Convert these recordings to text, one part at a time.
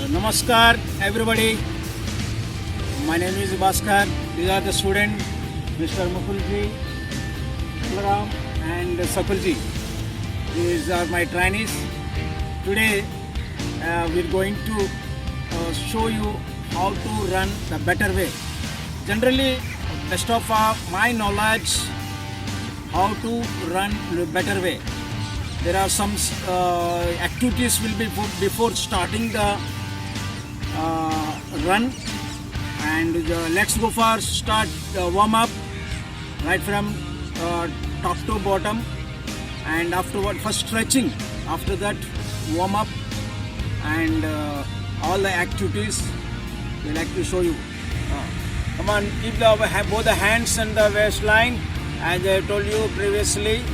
Namaskar everybody. My name is Bhaskar. These are the students, Mr. Mukulji, Ram and Sakulji. These are my trainees. Today we're going to show you how to run the better way. Generally, best of my knowledge, how to run the better way. There are some activities will be put before starting the run, and let's go for start warm up right from top to bottom, and afterward first stretching, after that warm up, and all the activities we like to show you. Come on, keep both the hands and the waistline as I told you previously,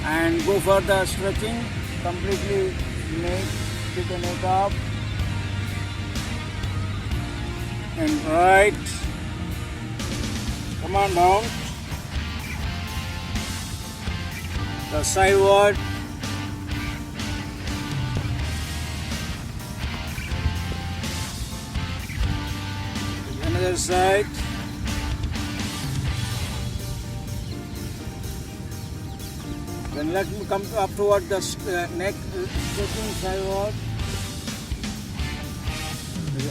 and go for the stretching completely. Keep the neck up and right. Come on down. The sideward. Another side. Then let me come up toward the neck, stretching sideward.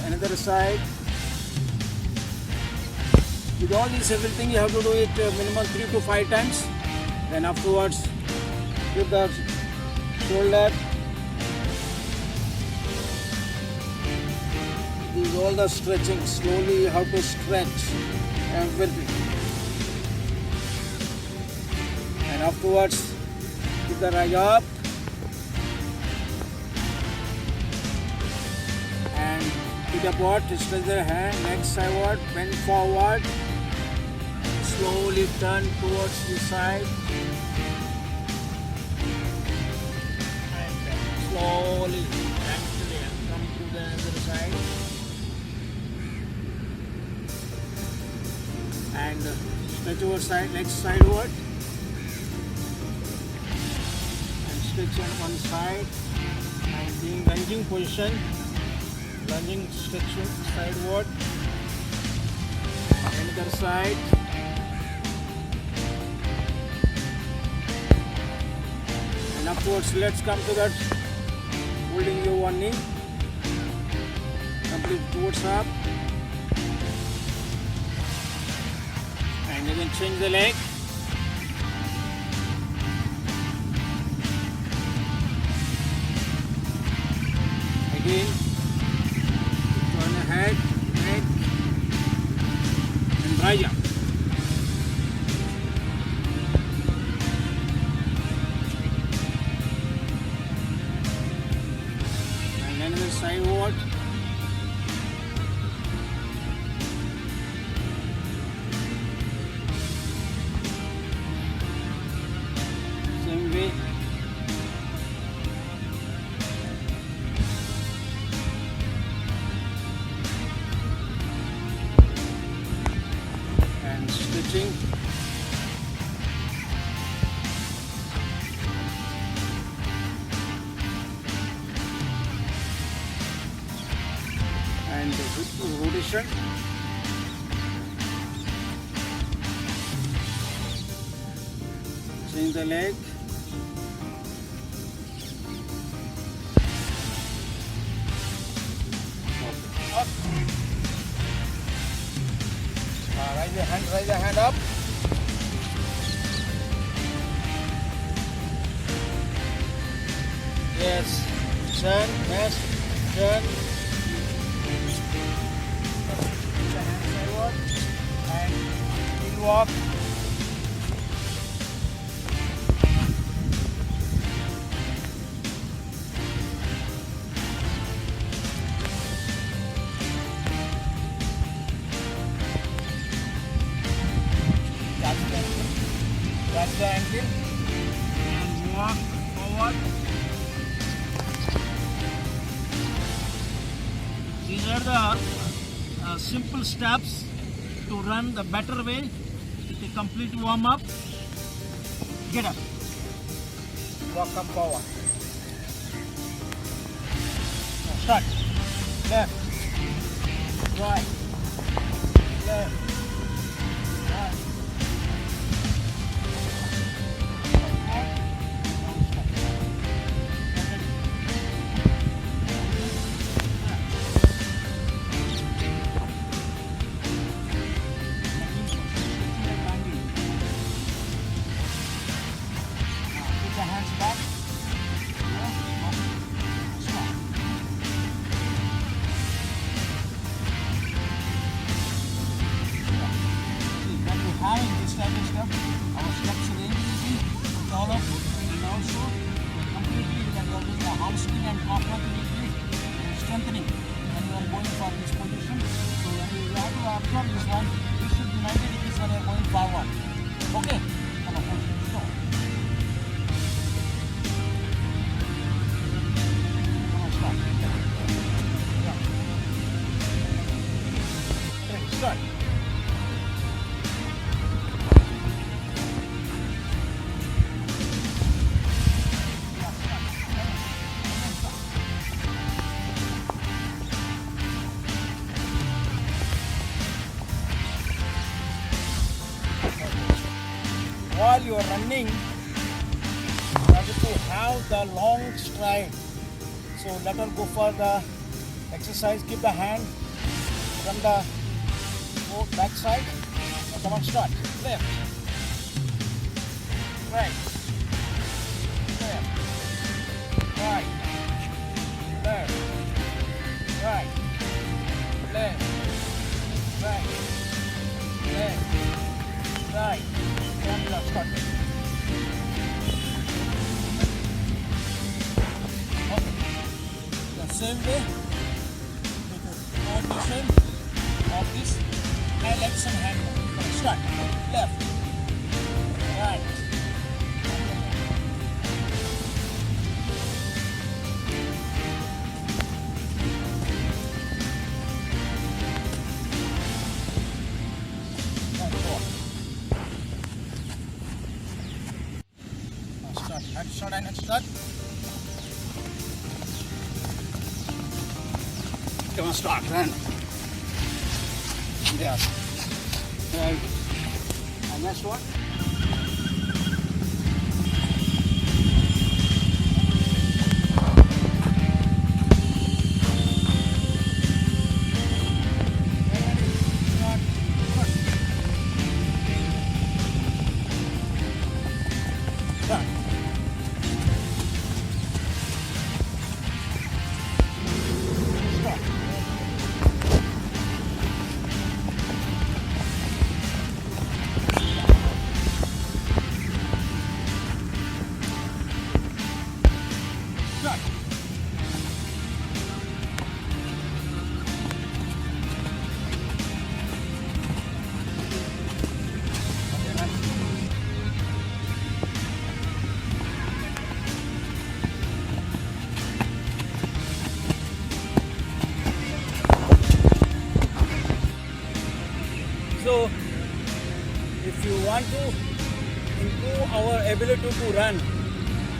Another side. With all this everything you have to do it minimum 3 to 5 times. Then afterwards give the shoulder. These all the stretching. Slowly you have to stretch everything. And afterwards keep the right up. And pick up what? Stretch the hand, neck sideward, bend forward. Slowly turn towards the side. And slowly come to the other side. And stretch over side, next sideward. And stretch on one side. And being lunging position. Lunging, stretching sideward. Another side. And upwards, let's come to that. Holding your one knee. Complete towards up. And you can change the leg. Again. Turn the head, neck, and rise up. And then the sideward. Same way. Stretching. And rotation. Change the leg. Up. Raise the hand up. Yes. Turn, yes. Turn. Put the hand forward and heel walk. Catch the ankle and walk forward. These are the simple steps to run the better way. The complete warm up. Get up. Walk up forward. Now start. left, right, left, right. Put the hands back. Having this type of stuff, our steps are very easy to follow, and also completely when you are doing a hamstring and calf mobility, strengthening when you are going for this position. So when you have to absorb this one, you should be 90 degrees when you are going forward. Okay? Come on, go. Come on, start. Yeah. Okay, start. While you are running, you have to have the long stride. So let us go for the exercise. Keep the hand from the back side. Now come on, start. Left, right, left, right, left, right, left, right, left, right. And start. Okay. The same way, take a coordination of this and legs and hand. Okay, start. Left, right. Start and start. Come on, start, run. There. And next one. Start. So, if you want to improve our ability to run,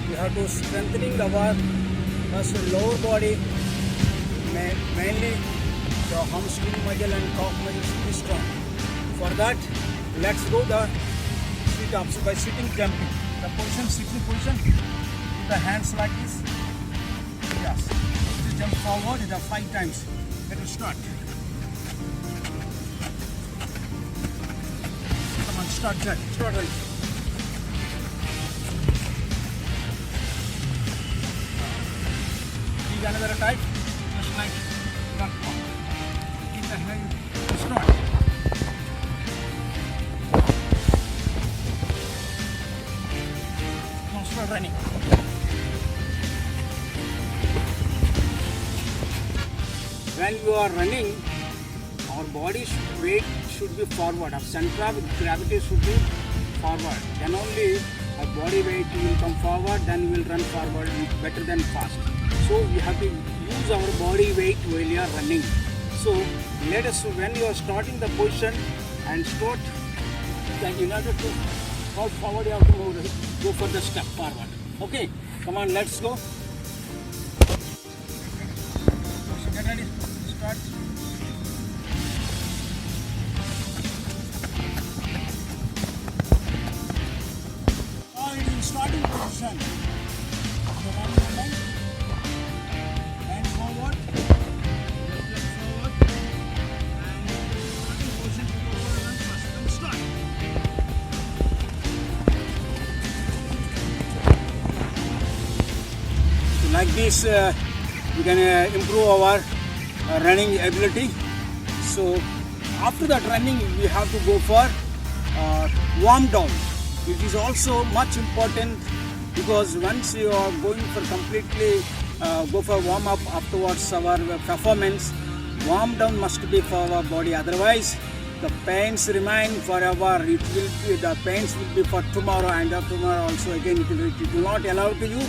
we have to strengthening our first lower body, mainly the hamstring muscle and calf muscle should be strong. For that, let's go the sit-ups by sitting jumping. The position, sitting position, put the hands like this. Yes. Just jump forward the 5 times. Let us start. Come on, start that. Start right. Keep another tight. Just like that. Keep the hand. Start. Now start running. When you are running, our body weight should be forward. Our center of gravity should be forward. Then only our body weight will come forward. Then we will run forward better than fast. So we have to use our body weight while you are running. So let us, when you are starting the position and start, then in order to go forward, you have to go for the step forward. Okay, come on, let's go. So get ready. start. Now it is starting position. So one moment. And forward. Just forward. And starting position to go forward and first. And start. So like this, we can improve our running ability. So after that running, we have to go for warm down. It is also much important because once you are going for completely go for warm up afterwards our performance, warm down must be for our body. Otherwise, the pains remain forever. It will be, the pains will be for tomorrow and after tomorrow also. Again, it will not allow to you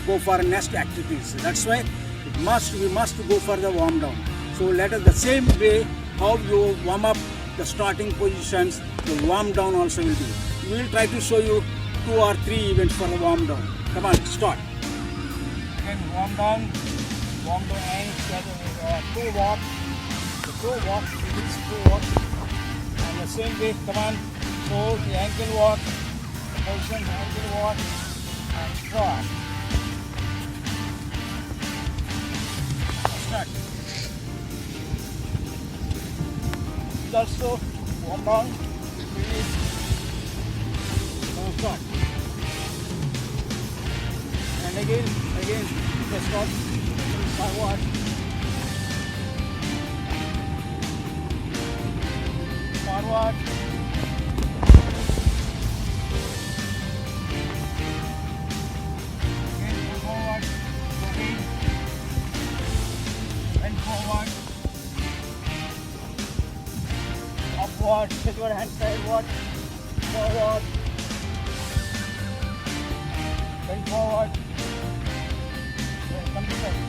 go for next activities. That's why we must go for the warm down. So let us the same way how you warm up the starting positions, the warm down also will be. We will try to show you 2 or 3 events for the warm down. Come on, start. Again, warm down and 2 walk. The 2 walk, it is 2 walk. And the same way, come on. So the ankle walk, the position, ankle walk, and start. Start. Also warm down, release, now start. And again, the start, forward. Forward. Again, go forward, again, and forward. Upward, take your hand sideward, forward, bend forward, then come to the side.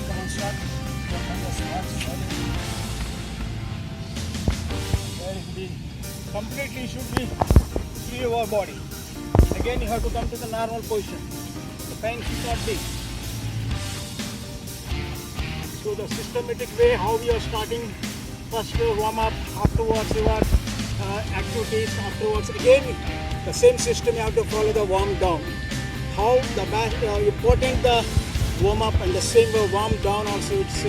Come on, start. Work on the squats. Very good. Completely should be free your body. Again, you have to come to the normal position. The pain should not be. So the systematic way how we are starting, first warm up, afterwards your activities, afterwards again the same system you have to follow the warm down. How the best important the warm up and the same way warm down also it's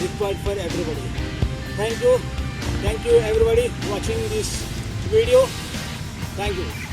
required for everybody. Thank you everybody watching this video. Thank you.